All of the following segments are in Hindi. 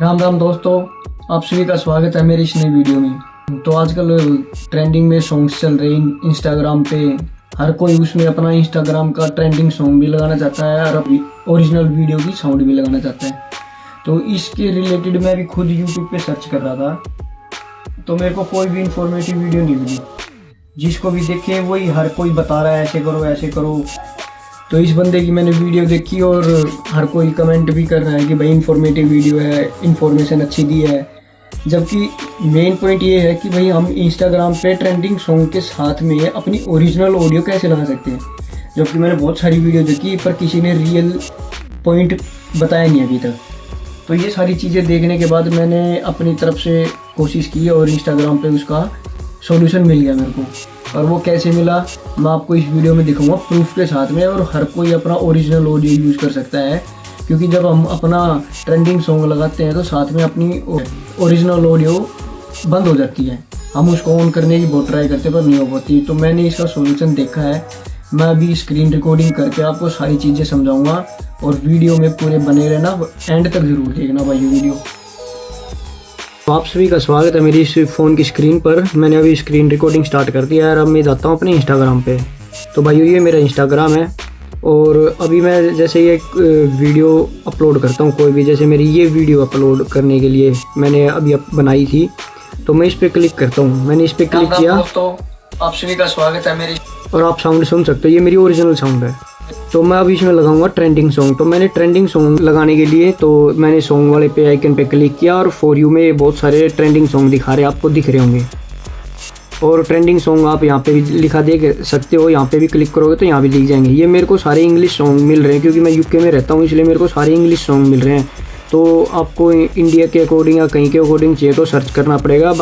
राम राम दोस्तों, आप सभी का स्वागत है मेरी इस नई वीडियो में। तो आजकल ट्रेंडिंग में सॉन्ग्स चल रहे हैं इंस्टाग्राम पे। हर कोई उसमें अपना इंस्टाग्राम का ट्रेंडिंग सॉन्ग भी लगाना चाहता है और ओरिजिनल वीडियो की साउंड भी लगाना चाहता है। तो इसके रिलेटेड मैं भी खुद यूट्यूब पे सर्च कर रहा था, तो मेरे को कोई भी इंफॉर्मेटिव वीडियो नहीं मिली। जिसको भी देखे वही हर कोई बता रहा है ऐसे करो ऐसे करो। तो इस बंदे की मैंने वीडियो देखी और हर कोई कमेंट भी कर रहा है कि भाई इंफॉर्मेटिव वीडियो है, इंफॉर्मेशन अच्छी दी है। जबकि मेन पॉइंट ये है कि भाई हम इंस्टाग्राम पे ट्रेंडिंग सॉन्ग के साथ में अपनी ओरिजिनल ऑडियो कैसे लगा सकते हैं। जबकि मैंने बहुत सारी वीडियो देखी पर किसी ने रियल पॉइंट बताया नहीं अभी तक। तो ये सारी चीज़ें देखने के बाद मैंने अपनी तरफ से कोशिश की और इंस्टाग्राम पे उसका सॉल्यूशन मिल गया मेरे को। और वो कैसे मिला मैं आपको इस वीडियो में दिखाऊंगा प्रूफ के साथ में। और हर कोई अपना ओरिजिनल ऑडियो यूज़ कर सकता है, क्योंकि जब हम अपना ट्रेंडिंग सॉन्ग लगाते हैं तो साथ में अपनी ओरिजिनल ऑडियो बंद हो जाती है। हम उसको ऑन करने की बहुत ट्राई करते पर नहीं हो पाती। तो मैंने इसका सॉल्यूशन देखा है। मैं अभी स्क्रीन रिकॉर्डिंग करके आपको सारी चीज़ें समझाऊंगा और वीडियो में पूरे बने रहना, एंड तक ज़रूर देखना भाई वीडियो। तो आप सभी का स्वागत है मेरी इस फ़ोन की स्क्रीन पर। मैंने अभी स्क्रीन रिकॉर्डिंग स्टार्ट कर दिया है और अब मैं जाता हूँ अपने इंस्टाग्राम पे। तो भाई ये मेरा इंस्टाग्राम है और अभी मैं जैसे ये वीडियो अपलोड करता हूँ कोई भी, जैसे मेरी ये वीडियो अपलोड करने के लिए मैंने अभी बनाई थी, तो मैं इस पर क्लिक करता हूँ। मैंने इस पर क्लिक किया। दोस्तों आप सभी का स्वागत है मेरी, और आप साउंड सुन सकते हो, ये मेरी ओरिजिनल साउंड है। तो मैं अभी इसमें लगाऊंगा ट्रेंडिंग सॉन्ग। तो मैंने ट्रेंडिंग सॉन्ग लगाने के लिए तो मैंने सॉन्ग वाले पे आइकन पे क्लिक किया और फॉर यू में बहुत सारे ट्रेंडिंग सॉन्ग दिखा रहे हैं, आपको दिख रहे होंगे। और ट्रेंडिंग सॉन्ग आप यहाँ पे भी लिखा देख सकते हो, यहाँ पे भी क्लिक करोगे तो यहाँ भी दिख जाएंगे। ये मेरे को सारे इंग्लिश सॉन्ग मिल रहे हैं, क्योंकि मैं यूके में रहता हूँ इसलिए मेरे को सारे इंग्लिश सॉन्ग मिल रहे हैं। तो आपको इंडिया के अकॉर्डिंग या कहीं के अकॉर्डिंग चाहिए तो सर्च करना पड़ेगा।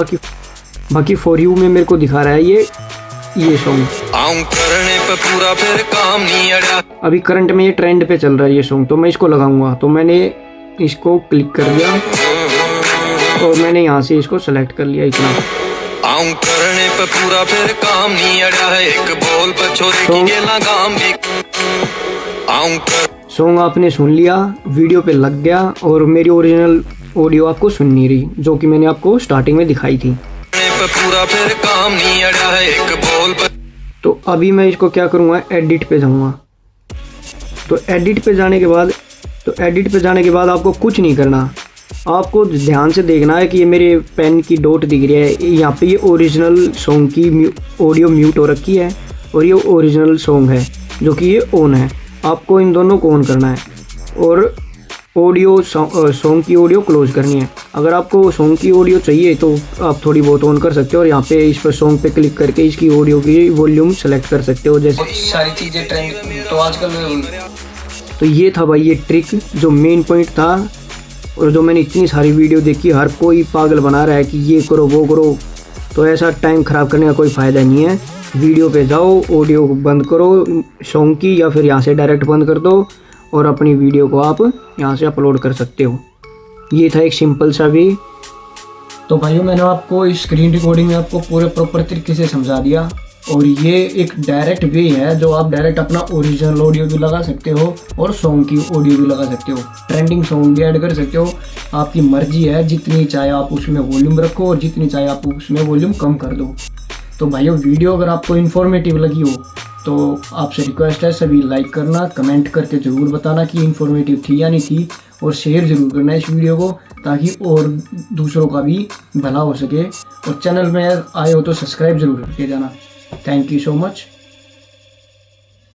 बाकी फॉर यू में मेरे को दिखा रहा है ये सॉन्ग करने पे पूरा फिर काम नहीं अड़ा। अभी करंट में ये ट्रेंड पे चल रहा है ये सॉन्ग, तो मैं इसको लगाऊंगा। तो मैंने इसको क्लिक कर दिया और मैंने यहाँ से इसको सेलेक्ट कर लिया इतना। करने पे पूरा फिर काम नहीं अड़ा है, एक बोल पर छोरे की गेला काम भी। सॉन्ग आपने सुन लिया, वीडियो पे लग गया और मेरी ओरिजिनल ऑडियो आपको सुन नहीं रही, जो कि मैंने आपको स्टार्टिंग में दिखाई थी। पूरा फिर काम नहीं अड़ा है, एक बोल पर। तो अभी मैं इसको क्या करूँगा, एडिट पे जाऊँगा। तो एडिट पे जाने के बाद आपको कुछ नहीं करना, आपको ध्यान से देखना है कि ये मेरे पेन की डॉट दिख रही है, यहाँ पे ये ओरिजिनल सॉन्ग की ऑडियो म्यूट हो रखी है और ये ओरिजिनल सॉन्ग है जो कि ये ऑन है। आपको इन दोनों को ऑन करना है और ऑडियो सॉन्ग की ऑडियो क्लोज करनी है। अगर आपको सॉन्ग की ऑडियो चाहिए तो आप थोड़ी बहुत ऑन कर सकते हो और यहाँ पे इस पर सॉन्ग पे क्लिक करके इसकी ऑडियो की वॉल्यूम सेलेक्ट कर सकते हो। जैसे सारी चीज़ें ट्रेंड तो आजकल। तो ये था भाई ये ट्रिक जो मेन पॉइंट था, और जो मैंने इतनी सारी वीडियो देखी, हर कोई पागल बना रहा है कि ये करो वो करो। तो ऐसा टाइम ख़राब करने का कोई फ़ायदा नहीं है। वीडियो पे जाओ, ऑडियो बंद करो सॉन्ग की, या फिर यहाँ से डायरेक्ट बंद कर दो और अपनी वीडियो को आप यहाँ से अपलोड कर सकते हो। ये था एक सिंपल सा वे। तो भाइयों मैंने आपको स्क्रीन रिकॉर्डिंग में आपको पूरे प्रॉपर तरीके से समझा दिया, और ये एक डायरेक्ट वे है जो आप डायरेक्ट अपना ओरिजिनल ऑडियो भी लगा सकते हो और सॉन्ग की ऑडियो भी लगा सकते हो, ट्रेंडिंग सॉन्ग भी ऐड कर सकते हो। आपकी मर्जी है, जितनी चाहे आप उसमें वॉल्यूम रखो और जितनी चाहे आप उसमें वॉल्यूम कम कर दो। तो भाइयों वीडियो अगर आपको इन्फॉर्मेटिव लगी हो तो आपसे रिक्वेस्ट है सभी लाइक करना, कमेंट करके ज़रूर बताना कि इन्फॉर्मेटिव थी या नहीं थी, और शेयर ज़रूर करना इस वीडियो को, ताकि और दूसरों का भी भला हो सके। और चैनल में आए हो तो सब्सक्राइब ज़रूर करके जाना। Thank you so much.